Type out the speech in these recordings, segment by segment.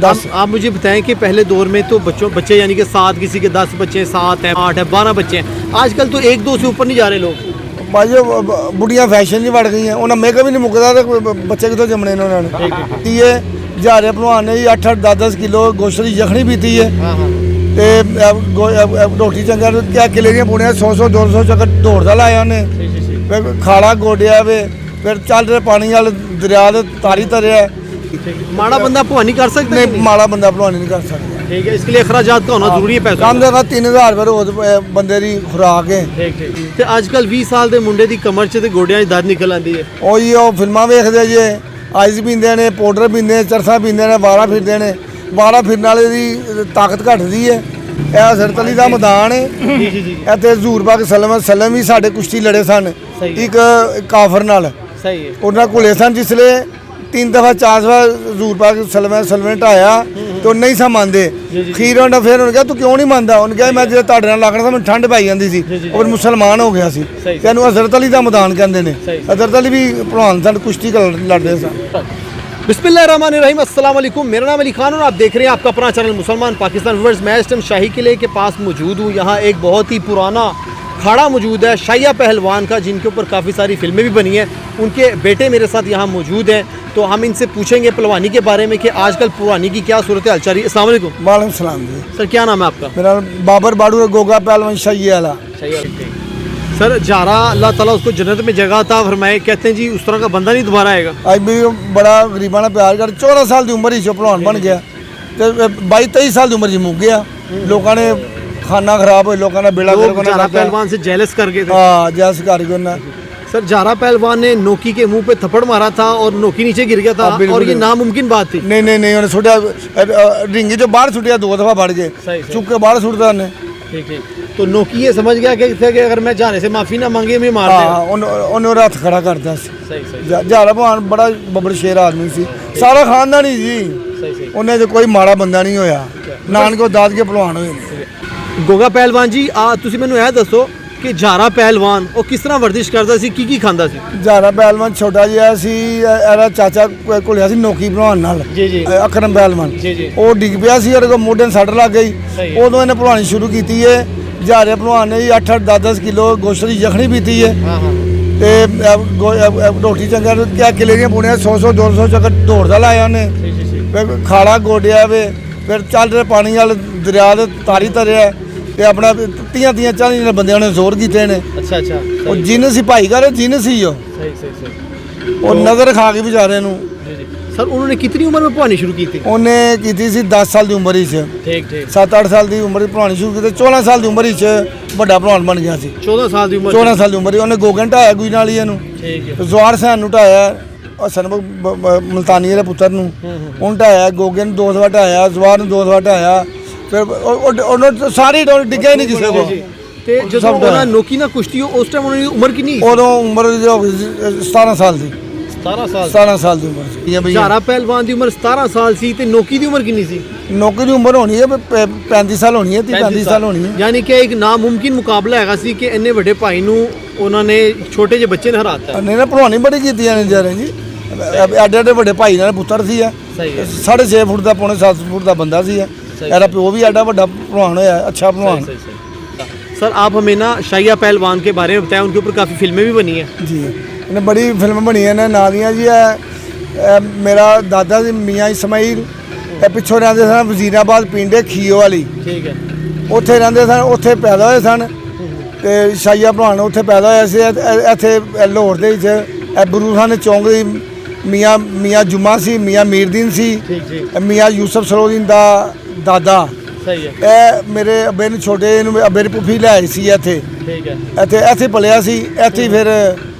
10। आप मुझे बताएं कि पहले दौर में तो बच्चे यानी कि 7, किसी के 10 बच्चे, 7 हैं, 8 है, 12 बच्चे हैं। आजकल तो 1-2 से ऊपर नहीं जा रहे लोग। भाजी बुढ़िया फैशन नहीं बढ़ गई हैं, उन्हें मेकअप ही नहीं मुकता तो बच्चे कितों जमने ने उन्होंने ये जारे भलवान ने 8-8 10-10 किलो गोश्त की यखनी पीती है ते रोटी चंगा क्या किले दियां पूड़ियां 100-100 200 चक्कर दौड़दा लाया उन्हें फिर खाड़ा गोडिया वे फिर चल रहे पानी वाल दरिया दे तारी तरिया। माड़ा बंदा भवानी कर सकता है? नहीं, माड़ा बंदा भलवानी नहीं कर सकता। ठीक है, इसके लिए अखराजात का होना जरूरी है। पैसा कम से कम 3000 रुपये रोज बंदे की खुराक है। ते आजकल 20 साल के मुंडे की कमर च ते गोडियां च दर्द निकल आती है। ਉਹੀ ਉਹ ਫਿਲਮਾਂ ਵੇਖਦੇ ਜੇ ਆਈਸ ਪੀਂਦੇ ਨੇ ਪਾਊਡਰ ਪੀਂਦੇ ਨੇ ਚਰਸਾ ਪੀਂਦੇ ਨੇ ਵਾਰਾ ਫਿਰਦੇ ਨੇ ਵਾਰਾ ਫਿਰਨ ਵਾਲੇ ਦੀ ਤਾਕਤ ਘਟਦੀ ਹੈ। ਇਹ ਸਰਤਲੀ ਦਾ ਮੈਦਾਨ ਹੈ ਇੱਥੇ ਹਜ਼ੂਰ ਪਾਕ ਸੱਲਮ ਵੀ ਸਾਡੇ ਕੁਸ਼ਤੀ ਲੜੇ ਸਨ ਇੱਕ ਕਾਫਰ ਨਾਲ। सही है। ਉਹਨਾਂ ਕੋਲੇ ਸਨ ਜਿਸਲੇ 3 दफ़ा 4 दफ़ा हजूर पाक सलमे ढाया तो नहीं सा मानते खीर होंडा फिर उन्होंने कहा तू क्यों नहीं मानता उन्होंने कहा मैं जो ताड़े नाल लगना था मैं ठंड पाई जाती सी और मुसलमान हो गया सी तेनू हज़रत अली का मैदान कहते हैं। हज़रत अली भी भलवान सन कुश्ती लड़ते सन। बिस्मिल्लाहिर्रहमानिर्रहीम, अस्सलाम वालेकुम। मेरा नाम अली खान और आप देख रहे हैं आपका अपना चैनल मुसलमान पाकिस्तान व्यूअर्स। मैं इस टाइम शाही किले के पास मौजूद हूँ। यहाँ एक बहुत ही पुराना अखाड़ा मौजूद है शाहिया पहलवान का, जिनके ऊपर काफ़ी सारी फिल्में भी बनी हैं। उनके बेटे मेरे साथ यहाँ मौजूद हैं, तो हम इनसे पूछेंगे पहलवानी के बारे में कि आजकल पहलवानी की क्या सूरत हाल चल रही है। अस्सलाम वालेकुम। वालेकुम सलाम जी। सर क्या नाम है आपका? मेरा बाबर बाड़ू गोगा पहलवान शाहिया वाला। सर जारा अल्लाह ताला उसको जन्नत में जगह अता फरमाए, कहते हैं जी उस तरह का बंदा नहीं दोबारा आएगा। अज भी बड़ा गरीबाना प्यार कर 14 साल की उम्र ही भलवान बन गया तो 22-23 साल की उम्र ही मुक गया। लोगों ने खाना खराब हो, लोगों ने बेड़ा जारा पहलवान से जेलस कर गए थे। हाँ जेलस कर गए। सर जारा पहलवान ने नोकी के मुंह पे थप्पड़ मारा था और नोकी नीचे गिर गया था और ये नामुमकिन बात थी। नहीं उन्हें छुटिया रिंगी जो बाहर छुटिया 2 दफ़ा बढ़ गए चुप के बाहर छुटता उन्हें। ठीक। तो नोकी ये समझ गया कि अगर मैं जाने से माफी ना मांगे मैं मार देगा। उन्हें हथ खड़ा करता। जारा भलवान बड़ा बब्बर शेर आदमी सी, सारा खानदान ही जी। उन्हें जो कोई माड़ा बंदा नहीं होया, नानके दाद के भलवान हुए। गोगा पहलवान जी तुसी मैनू यह दसो कि जारा पहलवान ਉਹ ਕਿਸ ਤਰ੍ਹਾਂ ਵਰਜਿਸ਼ ਕਰਦਾ ਸੀ, ਕੀ ਖਾਂਦਾ ਸੀ? ਜਾਰਾ ਪਹਿਲਵਾਨ ਛੋਟਾ ਜਿਹਾ ਸੀ, ਇਹਦਾ ਚਾਚਾ ਕੋਲਿਆ ਸੀ ਨੋਕੀ ਭਲਵਾਨ ਨਾਲ ਜੀ ਅਕਰਮ ਪਹਿਲਵਾਨ। ਉਹ ਡਿੱਗ ਪਿਆ ਸੀ ਔਰ ਮੋਢੇ ਨੂੰ ਸੱਟ ਲੱਗ ਗਈ। ਉਦੋਂ ਇਹਨੇ ਭਲਵਾਨੀ ਸ਼ੁਰੂ ਕੀਤੀ ਹੈ। ਜਾਰੇ ਭਲਵਾਨ ਨੇ 8-8 10-10 ਕਿਲੋ ਗੋਸ਼ਤ ਦੀ ਯਖਣੀ ਪੀਤੀ ਹੈ ਤੇ ਰੋਟੀ ਚੰਗਾ ਕਿਆ ਕਿਲੇ ਦੀਆਂ ਪੂੜੀਆਂ 100-100 200 ਚੱਕਰ ਦੌੜਦਾ ਲਾਇਆ ਉਹਨੇ ਫਿਰ ਖਾੜਾ ਗੋਡਿਆ ਵੇ ਫਿਰ ਚੱਲ ਰਹੇ ਪਾਣੀ ਵਾਲ ਦਰਿਆ ਦੇ ਤਾਰੀ ਤਰਿਆ ਤੇ ਆਪਣਾ 30-40 ਬੰਦਿਆਂ ਨੇ ਜ਼ੋਰ ਕੀਤੇ ਨੇ। ਅੱਛਾ ਉਹ ਜਿੰਨ ਸੀ ਭਾਈ ਘਰ ਜਿੰਨ ਸੀ ਉਹ ਉਹ ਨਜ਼ਰ ਖਾ ਕੇ ਵਿਚਾਰੇ ਨੂੰ। सर उन्होंने कितनी उम्र में भवानी शुरू की थी? ਉਹਨੇ ਕੀਤੀ ਸੀ 10 ਸਾਲ ਦੀ ਉਮਰ ਹੀ ਚ। ठीक 7-8 ਸਾਲ ਦੀ ਉਮਰ ਵਿੱਚ ਭਲਵਾਨੀ ਸ਼ੁਰੂ ਕੀਤੀ। 14 ਸਾਲ ਦੀ ਉਮਰ ਵਿੱਚ ਵੱਡਾ ਭਲਵਾਨ ਬਣ ਗਿਆ ਸੀ। 14 ਸਾਲ ਦੀ ਉਮਰ 14 ਸਾਲ ਦੀ ਉਮਰ ਉਹਨੇ ਗੋਗਨ ਢਾਇਆ ਗੁਈ ਨਾਲ ਹੀ ਇਹਨੂੰ। ਠੀਕ ਜ਼ਵਾਰ ਸੈਨ ਨੂੰ ਢਾਇਆ ਹਸਨ ਮੁਲਤਾਨੀ ਦੇ ਪੁੱਤਰ ਨੂੰ ਉਹਨੂੰ ਢਾਇਆ। ਗੋਗਨ 2 ਦਫਾ ਢਾਇਆ, ਜ਼ਵਾਰ ਨੂੰ 2 ਦਫਾ ਢਾਇਆ। ਫਿਰ ਉਹਨਾਂ ਸਾਰੀ ਡਿੱਗਿਆ ਨਹੀਂ ਕਿਸੇ ਕੋ। ਤੇ ਜਦੋਂ ਉਹਨਾਂ ਨੋਕੀ ਨਾਲ ਕੁਸ਼ਤੀ ਉਸ ਟਾਈਮ ਉਹਨਾਂ ਦੀ ਉਮਰ ਕਿੰਨੀ? ਉਦੋਂ ਉਮਰ 17 ਸਾਲ ਦੀ। 17 ਸਾਲ ਦੀ ਉਮਰ ਸੀ। ਜਾਰਾ ਪਹਿਲਵਾਨ ਦੀ ਉਮਰ 17 ਸਾਲ ਸੀ ਤੇ ਨੋਕੀ ਦੀ ਉਮਰ ਕਿੰਨੀ ਸੀ? ਨੋਕੀ ਦੀ ਉਮਰ ਹੋਣੀ ਹੈ 35 ਸਾਲ ਹੋਣੀ ਹੈ, 30-35 ਸਾਲ ਹੋਣੀ ਹੈ। ਯਾਨੀ ਕਿ ਇੱਕ ਨਾਮੁਮਕਿਨ ਮੁਕਾਬਲਾ ਹੈਗਾ ਸੀ ਕਿ ਇੰਨੇ ਵੱਡੇ ਭਾਈ ਨੂੰ ਉਹਨਾਂ ਨੇ ਛੋਟੇ ਜਿਹੇ ਬੱਚੇ ਨੇ ਹਰਾਤਾ। ਨਹੀਂ ਨਾ ਭਲਵਾਨੀ ਬੜੀ ਕੀਤੀਆਂ ਨੇ ਜਾਰੇ ਜੀ। ਐਡੇ ਵੱਡੇ ਭਾਈ ਨਾਲ ਪੁੱਤਰ ਸੀ। 6.5 ਫੁੱਟ ਦਾ ਪੌਣੇ 7 ਫੁੱਟ ਦਾ ਬੰਦਾ ਸੀ। ਇਹਦਾ ਪਿਓ ਵੀ ਐਡਾ ਵੱਡਾ ਭਲਵਾਨ ਹੋਇਆ, अच्छा भलवान। सर आप हमें ना शाहिया पहलवान के बारे में बताएं, उनके ऊपर काफ़ी फिल्में भी बनी हैं जी। इन्हें बड़ी फिल्में बनी हैं ना दियाँ जी। मेरा दादा जी मियाँ इस्माइल पिछों रहते सन वजीराबाद पिंड खीओ वाली। ठीक है। उत्थे रहते सन, उत्थे पैदा होए सन ते शाहिया भलवान उत्थे पैदा होया सी। इत्थे लाहौर दे विच गुरु खान चौंक दी मियाँ जुम्मा सी, मियाँ मीरदीन सी, मियाँ यूसुफ सरोदीन दा दादा। सही है। ਇਹ ਮੇਰੇ ਅੱਬੇ ਨੂੰ ਛੋਟੇ ਨੂੰ ਅੱਬੇ ਦੀ ਪੁੱਫੀ ਲਿਆਈ ਸੀ ਇੱਥੇ। ਠੀਕ ਹੈ। ਇੱਥੇ ਪਲਿਆ ਸੀ ਇੱਥੇ ਫਿਰ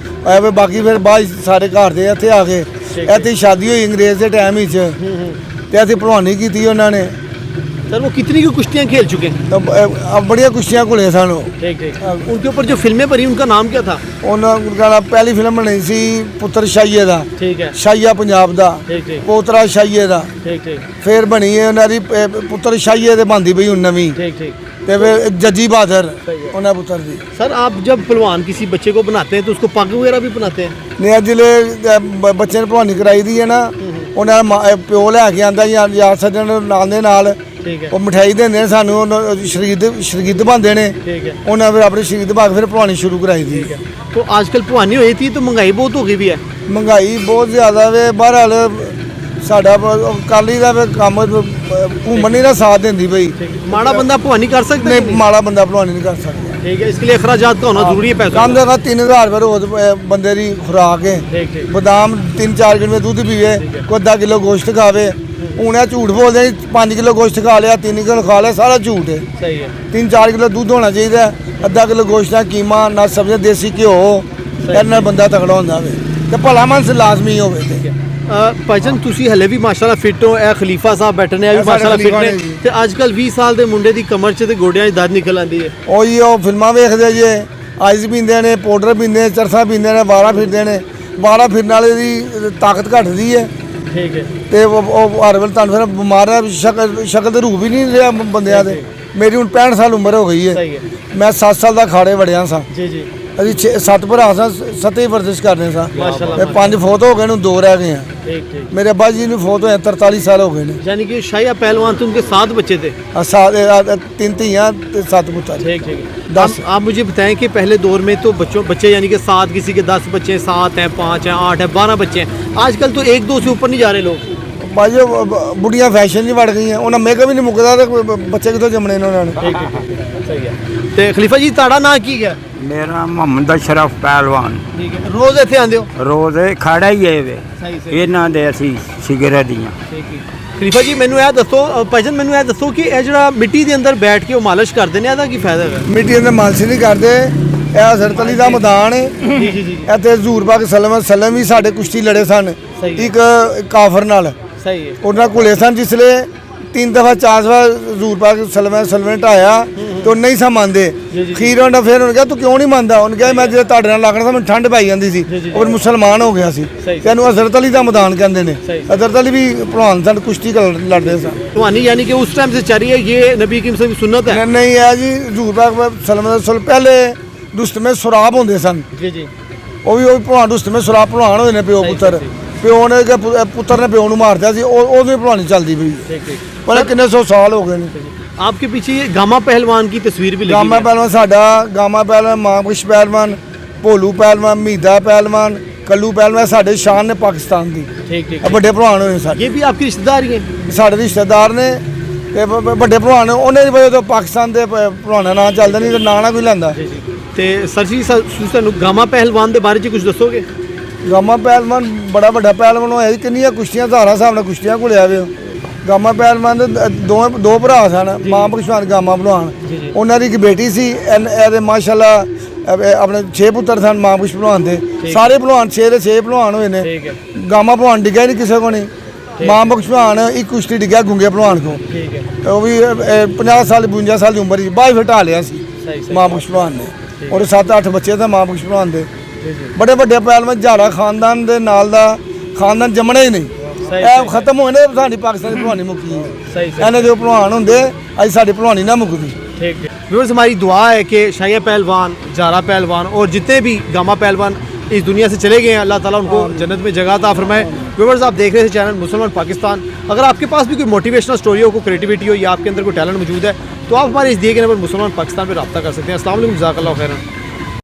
ਬਾਕੀ ਫਿਰ ਬਾਅਦ ਸਾਰੇ ਘਰ ਦੇ ਇੱਥੇ ਆ ਗਏ। ਇੱਥੇ ਸ਼ਾਦੀ ਹੋਈ ਅੰਗਰੇਜ਼ ਦੇ ਟਾਈਮ ਵਿੱਚ ਤੇ ਇੱਥੇ ਭਲਵਾਨੀ ਕੀਤੀ ਉਹਨਾਂ ਨੇ। सर वो कितनी की कुश्तियाँ खेल चुके हैं? अब बढ़िया कुश्तियाँ घुले सन। ठीक उनके ऊपर जो फिल्में बनी उनका नाम क्या था? उनका पहली फिल्म बनी सी पुत्र शाहिए दा। ठीक है। शाहिया पंजाब दा पोतरा शाहिए दा। फिर बनी है उन्होंने पुत्र शाहिए दे बनती पई नवीं ते फिर जजी बहादुर उन्हें पुत्र दी। सर आप जब पहलवान किसी बच्चे को बनाते हैं तो उसको पग वगैरह भी बनाते हैं? नहीं जिले बच्चे ने भलवानी कराई दी है ना ਉਹਨਾਂ ਦਾ ਪਿਓ ਲੈ ਕੇ ਆਂਦਾ ਯਾਰ ਸੱਜਣ ਨਾਲ ਦੇ ਨਾਲ ठीक है ਉਹ ਮਠਿਆਈ ਦਿੰਦੇ ਨੇ ਸਾਨੂੰ ਸ਼ਰੀਦ ਬਣਦੇ ਨੇ ठीक है ਉਹਨਾਂ ਫਿਰ ਆਪਣੇ ਸ਼ਰੀਦ ਪਾ ਕੇ ਫਿਰ ਭਲਵਾਨੀ ਸ਼ੁਰੂ ਕਰਾਈ ਦੀ ठीक है। तो आजकल पुरानी हुई थी तो महंगाई बहुत हो गई भी है। ਮਹਿੰਗਾਈ ਬਹੁਤ ਜ਼ਿਆਦਾ ਵੇ ਬਹਰਹਾਲ ਸਾਡਾ ਕਾਲੀ ਦਾ ਵੀ ਕੰਮ ਘੁੰਮਣ ਨਹੀਂ ਦਾ ਸਾਥ ਦਿੰਦੀ ਬਈ माड़ा बंदा पुरानी कर सकता है ਨਹੀਂ ਮਾੜਾ ਬੰਦਾ ਭਲਵਾਨੀ ਨਹੀਂ ਕਰ ਸਕਦਾ ठीक है। इसके लिए अखराजात का होना जरूरी है पैसा ਕੰਮ ਦਾ 3000 ਰੁਪਏ ਰੋਜ਼ ਬੰਦੇ ਦੀ ਖੁਰਾਕ ਹੈ ठीक ठीक ਬਦਾਮ 3-4 ਕਿਲੋ ਦੁੱਧ ਪੀਵੇ ਕੋਈ ਅੱਧਾ ਕਿਲੋ ਗੋਸ਼ਤ ਖਾਵੇ ਹੁਣ ਇਹ ਝੂਠ ਬੋਲਦੇ 5 ਕਿਲੋ ਗੋਸ਼ਤ ਖਾ ਲਿਆ 3 ਕਿਲੋ ਖਾ ਲਿਆ ਸਾਰਾ ਝੂਠ ਹੈ सही है 3-4 ਕਿਲੋ ਦੁੱਧ ਹੋਣਾ ਚਾਹੀਦਾ ਅੱਧਾ ਕਿਲੋ ਗੋਸ਼ਤ ਦਾ ਕੀਮਾ ਨਾ ਸਬਜ਼ੀ ਦੇਸੀ ਘਿਓ ਇਹਦੇ ਨਾਲ ਬੰਦਾ ਤਕੜਾ ਹੁੰਦਾ ਵੇ ਤੇ ਭਲਾ ਮਾਨਸ ਲਾਜ਼ਮੀ ਹੋਵੇ ਤੇ ਭਾਈਜਨ ਤੁਸੀਂ ਹਲੇ ਵੀ ਮਾਸ਼ਾਅੱਲਾ ਫਿੱਟ ਹੋ। ਇਹ ਖਲੀਫਾ ਸਾਹਿਬ ਬੈਠੇ ਨੇ ਇਹ ਵੀ ਇਹ ਸਾਡੇ ਮਾਸ਼ਾਅੱਲਾ ਫਿੱਟ ਖਲੀਫਾ ਨੇ ਨੇ ਜੀ। ਤੇ ਅੱਜ ਕੱਲ 20 ਸਾਲ ਦੇ ਮੁੰਡੇ ਦੀ ਕਮਰ 'ਚ ਤੇ ਗੋਡਿਆਂ 'ਚ ਦਰਦ ਨਿਕਲ ਆਂਦੀ ਹੈ। ਉਹੀ ਉਹ ਫਿਲਮਾਂ ਵੇਖਦੇ ਜੇ ਆਈਸ ਪੀਂਦੇ ਨੇ ਪਾਊਡਰ ਪੀਂਦੇ ਨੇ ਚਰਸਾ ਪੀਂਦੇ ਨੇ ਵਾਰਾ ਫਿਰਦੇ ਨੇ ਵਾਰਾ ਫਿਰਨ ਵਾਲੇ ਦੀ ਤਾਕਤ ਘਟਦੀ ਹੈ ਠੀਕ ਹੈ ਤੇ ਉਹ ਹਰ ਵੇਲੇ ਤੁਹਾਨੂੰ ਫਿਰ ਬਿਮਾਰ ਹੈ ਸ਼ਕਲ ਤੇ ਰੂਪ ਹੀ ਨਹੀਂ ਰਿਹਾ ਬੰਦਿਆਂ ਦੇ ਮੇਰੀ ਹੁਣ 65 ਸਾਲ ਉਮਰ ਹੋ ਗਈ ਹੈ ਸਹੀ ਹੈ ਮੈਂ 7 ਸਾਲ ਦਾ ਖਾੜੇ ਵੜਿਆ ਸਾਂ ਜੀ ਜੀ ਅਸੀਂ 7 ਭਰਾ ਸਾਂ 7 ਹੀ ਵਰਜ਼ਿਸ਼ ਕਰਦੇ ਸਾਂ ਮਾਸ਼ਾਅੱਲਾ ਤੇ 5 ਫੋਟ ਹੋ ਗਏ ਨੇ 2 ਰਹਿ ਗਏ ਆ ठीक ठीक ਮੇਰੇ ਅੱਬਾ ਜੀ ਨੂੰ ਫੋਟ ਹੋਏ 43 ਸਾਲ ਹੋ ਗਏ ਨੇ यानी कि शाहिया पहलवान थे उनके 7 बच्चे थे। ਤਿੰਨ ਧੀਆਂ ਤੇ 7 ਪੁੱਤਰ ठीक ठीक है। 10 आप मुझे बताएं कि पहले दौर में तो बच्चे यानी कि 7 किसी के 10 बच्चे 7 हैं 5 हैं 8 हैं 12 बच्चे हैं। आजकल तो 1-2 से ऊपर नहीं जा रहे लोग। ਬਾਜੀ ਬੁੜੀਆਂ ਫੈਸ਼ਨ 'ਚ ਵੜ ਗਈਆਂ ਉਹਨਾਂ ਮੇਕਅਪ ਵੀ ਨਹੀਂ ਮੁੱਕਦਾ ਤੇ ਬੱਚੇ ਕਿੱਥੋਂ ਜੰਮਣੇ ਨੇ ਉਹਨਾਂ ਨੇ ठीक ठीक सही है। ਤੇ ਖਲੀਫਾ ਜੀ ਤੁਹਾਡਾ ਨਾਂ ਕੀ ਹੈ? ਮੇਰਾ ਮੁਹੰਮਦ ਅਸ਼ਰਫ ਪਹਿਲਵਾਨ ਠੀਕ ਹੈ। ਰੋਜ਼ ਇੱਥੇ ਆਉਂਦੇ ਹੋ? ਰੋਜ਼ ਇਹ ਖੜਾ ਹੀ ਹੈ ਵੇ ਸਹੀ ਸਹੀ ਇਹਨਾਂ ਦੇ ਅਸੀਂ ਸਿਗਰਟ ਦੀਆਂ ਠੀਕ ਹੈ। ਖਲੀਫਾ ਜੀ ਮੈਨੂੰ ਇਹ ਦੱਸੋ ਭਾਈਜਨ ਮੈਨੂੰ ਇਹ ਦੱਸੋ ਕਿ ਇਹ ਜਿਹੜਾ ਮਿੱਟੀ ਦੇ ਅੰਦਰ ਬੈਠ ਕੇ ਉਹ ਮਾਲਿਸ਼ ਕਰਦੇ ਨੇ ਇਹਦਾ ਕੀ ਫਾਇਦਾ ਹੈ? ਮਿੱਟੀ ਦੇ ਮਾਲਸ਼ ਨਹੀਂ ਕਰਦੇ ਇਹ ਹਜ਼ਰਤ ਅਲੀ ਦਾ ਮੈਦਾਨ ਹੈ ਜੀ ਜੀ ਜੀ ਇੱਥੇ ਹਜ਼ੂਰ ਪਾਕ ਸੱਲਮ ਵੀ ਸਾਡੇ ਕੁਸ਼ਤੀ ਲੜੇ ਸਨ ਸਹੀ ਹੈ। ਇੱਕ ਕਾਫਰ ਨਾਲ ਸਹੀ ਹੈ ਉਹਨਾਂ ਕੋਲੇ ਸਨ ਜਿਸਲੇ 3 ਦਫਾ 4 ਦਫਾ ਹਜ਼ੂਰ ਪਾਕ ਸਲਮੇ ਢਾਇਆ ਤੇ ਉਹ ਨਹੀਂ ਸਾ ਮੰਨਦੇ ਖੀਰ ਉਹਨਾਂ ਫਿਰ ਉਹਨੇ ਕਿਹਾ ਤੂੰ ਕਿਉਂ ਨਹੀਂ ਮੰਨਦਾ ਉਹਨੇ ਕਿਹਾ ਮੈਂ ਜੇ ਤੁਹਾਡੇ ਨਾਲ ਲੱਗਣਾ ਸੀ ਮੈਨੂੰ ਠੰਡ ਪੈ ਜਾਂਦੀ ਸੀ ਉਹ ਮੁਸਲਮਾਨ ਹੋ ਗਿਆ ਸੀ ਤੇ ਇਹਨੂੰ ਹਜ਼ਰਤ ਅਲੀ ਦਾ ਮੈਦਾਨ ਕਹਿੰਦੇ ਨੇ ਹਜ਼ਰਤ ਅਲੀ ਵੀ ਭਲਵਾਨ ਸਨ ਕੁਸ਼ਤੀ ਲੜਦੇ ਸਨ ਤੁਹਾਨੂੰ यानी कि उस टाइम से चल रही है ये नबी करीम से भी सुन्नत है। ਨਹੀਂ ਹੈ ਜੀ ਹਜ਼ੂਰ ਪਾਕ ਸਲਮ ਪਹਿਲੇ ਰੁਸਤਮੇ ਸੁਰਾਬ ਹੁੰਦੇ ਸਨ जी जी ਉਹ ਵੀ ਭਲਵਾਨ ਰੁਸਤਮੇ ਸੁਰਾਬ ਭਲਵਾਨ ਹੋਏ ਨੇ ਪਿਓ ਪੁੱਤਰ ਪਿਓ ਨੇ ਪੁੱਤਰ ਨੇ ਪਿਓ ਨੂੰ ਮਾਰਦਾ ਸੀ ਉਹਦੀ ਭਲਵਾਨੀ ਚੱਲਦੀ ਪਈ ठीक ठीक। ਪਰ ਕਿੰਨੇ 100 ਸਾਲ ਹੋ ਗਏ ਨੇ आपके पीछे ये गामा पहलवान की तस्वीर भी लगी ਗਾਮਾ है। ਪਹਿਲਵਾਨ ਸਾਡਾ ਗਾਮਾ ਪਹਿਲਵਾਨ ਮਾਂਕਸ਼ ਪਹਿਲਵਾਨ ਭੋਲੂ ਪਹਿਲਵਾਨ ਮੀਦਾ ਪਹਿਲਵਾਨ ਕੱਲੂ ਪਹਿਲਵਾਨ ਸਾਡੇ ਸ਼ਾਨ ਨੇ ਪਾਕਿਸਤਾਨ ਦੀ ठीक ठीक ਇਹ ਵੱਡੇ ਭਲਵਾਨ ਹੋਏ ਸਾਡੇ ये भी आपकी रिश्तेदारी है। ਸਾਡੇ ਰਿਸ਼ਤੇਦਾਰ ਨੇ ਤੇ ਵੱਡੇ ਭਲਵਾਨ ਉਹਨੇ ਦੀ ਵਜ੍ਹਾ ਤੋਂ ਪਾਕਿਸਤਾਨ ਦੇ ਭਲਵਾਨਾਂ ਨਾਂ ਚੱਲਦਾ ਨਹੀਂ ਤੇ ਨਾਂ ਨਾ ਕੋਈ ਲੈਂਦਾ जी जी। ਤੇ ਸਰ ਜੀ ਸਾਨੂੰ ਗਾਮਾ ਪਹਿਲਵਾਨ ਦੇ ਬਾਰੇ ਚ ਕੁਝ ਦੱਸੋਗੇ? ਗਾਮਾ ਪਹਿਲਵਾਨ ਬੜਾ ਵੱਡਾ ਪਹਿਲਵਾਨ ਹੋਇਆ ਜੀ ਕਿੰਨੀਆਂ ਕੁਸ਼ਤੀਆਂ ਧਾਰਾ ਸਾਹਿਬ ਨਾਲ ਕੁਸ਼ਤੀਆਂ ਘੁਲਿਆ ਵੇ ਗਾਮਾ ਪਹਿਲਵਾਨ ਦੇ ਦੋ ਭਰਾ ਸਨ ਮਾਂ ਬਖਸ਼ਵਾਨ ਗਾਮਾ ਭਲਵਾਨ ਉਹਨਾਂ ਦੀ ਇੱਕ ਬੇਟੀ ਸੀ ਇਹਦੇ ਮਾਸ਼ਾਅੱਲਾ ਆਪਣੇ 6 ਪੁੱਤਰ ਸਨ ਮਾਂ ਬਖਸ਼ ਭਲਵਾਨ ਦੇ ਸਾਰੇ ਭਲਵਾਨ 6 ਦੇ 6 ਭਲਵਾਨ ਹੋਏ ਨੇ ਠੀਕ ਹੈ ਗਾਮਾ ਭਲਵਾਨ ਡਿੱਗਿਆ ਨਹੀਂ ਕਿਸੇ ਕੋ ਨਹੀਂ ਮਾਂ ਬਖਸ਼ ਭਲਵਾਨ ਇੱਕ ਕੁਸ਼ਤੀ ਡਿੱਗਿਆ ਗੁੰਗੇ ਭਲਵਾਨ ਕੋ ਠੀਕ ਹੈ ਉਹ ਵੀ 50 ਸਾਲ 52 ਸਾਲ ਦੀ ਉਮਰ ਸੀ ਬਾਈ ਫਟਾ ਲਿਆ ਸੀ ਸਹੀ ਸਹੀ ਮਾਂ ਬਖਸ਼ ਭਲਵਾਨ ਨੇ ਉਹਦੇ 7-8 ਬੱਚੇ ਤਾਂ ਮਾਂ ਬਖਸ਼ ਭਲਵਾਨ ਦੇ ਜੀ ਜੀ ਬੜੇ ਵੱਡੇ ਪਹਿਲਵਾਨ ਝਾੜਾ ਖਾਨਦਾਨ ਦੇ ਨਾਲ ਦਾ ਖਾਨਦਾਨ ਜੰਮਣਾ ਹੀ ਨਹੀਂ ਸਹੀ ਇਹ ਖਤਮ ਹੋਏ ਨੇ ਸਾਡੀ ਪਾਕਿਸਤਾਨ ਦੀ ਭਲਵਾਨੀ ਮੁੱਕੀ ਹੈ सही सही ਇਹਨੇ ਜੋ ਭਲਵਾਨ ਹੁੰਦੇ ਅੱਜ ਸਾਡੀ ਭਲਵਾਨੀ ਨਾ ਮੁੱਕਦੀ ठीक है। व्यूअर्स हमारी दुआ है कि शाहिया पहलवान जारा पहलवान और जितने भी गामा पहलवान इस दुनिया से चले गए हैं अल्लाह ताला उनको जन्नत में जगह अता फरमाए। व्यूअर्स आप देख रहे थे चैनल मुसलमान पाकिस्तान। अगर आपके पास भी कोई मोटिवेशनल स्टोरी हो कोई क्रिएटिविटी हो या आपके अंदर कोई टैलेंट मौजूद है तो आप हमारे इस दिए गए नंबर मुसलमान पाकिस्तान पर रब्ता कर सकते हैं। अस्सलाम वालेकुम, जज़ाकल्लाहु खैरन।